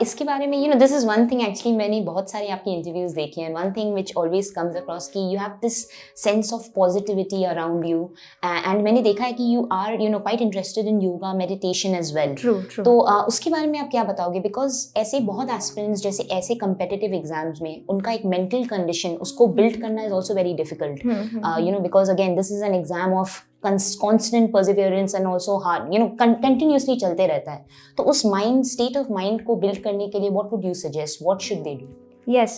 इसके बारे में this is one thing actually मैंने बहुत सारे आपकी इंटरव्यूज़ देखे हैं. One thing which always comes across कि you have this sense of positivity around you and मैंने देखा है कि you are quite interested in yoga meditation as well. True. तो उसके बारे में आप क्या बताओगे? बिकॉज ऐसे बहुत एस्पिरेंट्स जैसे ऐसे कम्पिटिटिव एग्जाम्स में उनका एक मेंटल कंडीशन उसको बिल्ड करना is also very difficult. Because again this is an exam of constant perseverance and also hard continuously चलते रहता है. तो उस state of mind को build करने के लिए what would you suggest? What should they do? Yes,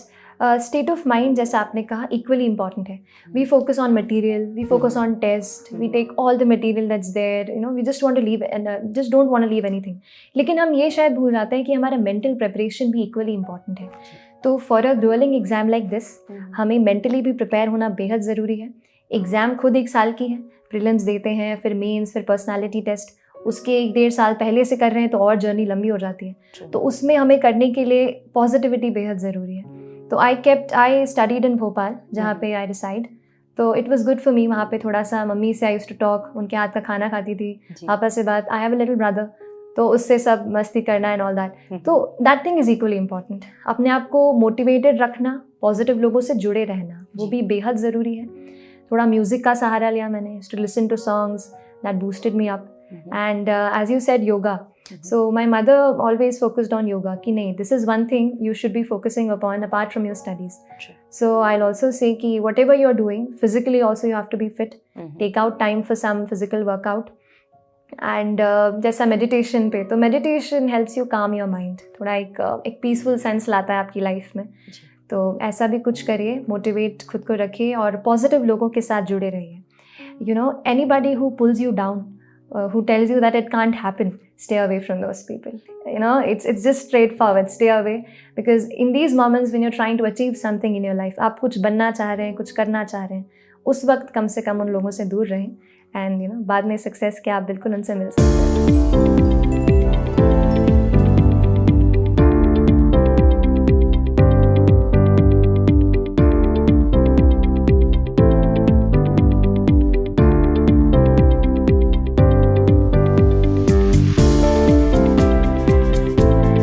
state of mind जैसा आपने कहा equally important है. We focus on material, we focus on test, we take all the material that's there, we just want to leave and just don't want to leave anything. लेकिन हम ये शायद भूल जाते हैं कि हमारा mental preparation भी equally important है. तो for a grueling exam like this, हमें mentally भी prepare होना बेहद ज़रूरी है. एग्ज़ाम खुद 1 साल की है, प्रीलिम्स देते हैं, फिर मेंस, फिर पर्सनालिटी टेस्ट, उसके 1-1.5 साल पहले से कर रहे हैं तो और जर्नी लंबी हो जाती है. तो उसमें हमें करने के लिए पॉजिटिविटी बेहद ज़रूरी है. तो आई स्टडीड इन भोपाल जहाँ पे आई रिसाइड. तो it was good for me. वहाँ पे थोड़ा सा मम्मी से आई यूज्ड टू टॉक, उनके हाथ का खाना खाती थी, पापा से बात. I have a little brother, तो उससे सब मस्ती करना एंड ऑल दैट. तो that thing is equally important. अपने आप को मोटिवेटेड रखना, पॉजिटिव लोगों से जुड़े रहना, वो भी बेहद ज़रूरी है. थोड़ा म्यूज़िक का सहारा लिया मैंने, to listen to songs that boosted me up. And as you said yoga, so my mother always focused on yoga कि नहीं, this is one thing you should be focusing upon apart from your studies. So I also say कि whatever you are doing physically also you have to be fit. Take out time for some physical workout. And जैसा meditation पे, तो meditation helps you काम your mind. थोड़ा एक peaceful sense लाता है आपकी लाइफ में. तो ऐसा भी कुछ करिए, मोटिवेट खुद को रखिए और पॉजिटिव लोगों के साथ जुड़े रहिए. Anybody who pools you down, who tells you that it can't happen, stay away from those people. It's just straightforward, stay away, because in these moments when you're trying to achieve something in your life, आप कुछ बनना चाह रहे हैं, कुछ करना चाह रहे हैं, उस वक्त कम से कम उन लोगों से दूर रहें. एंड बाद में सक्सेस के आप बिल्कुल उनसे मिल सकते हैं.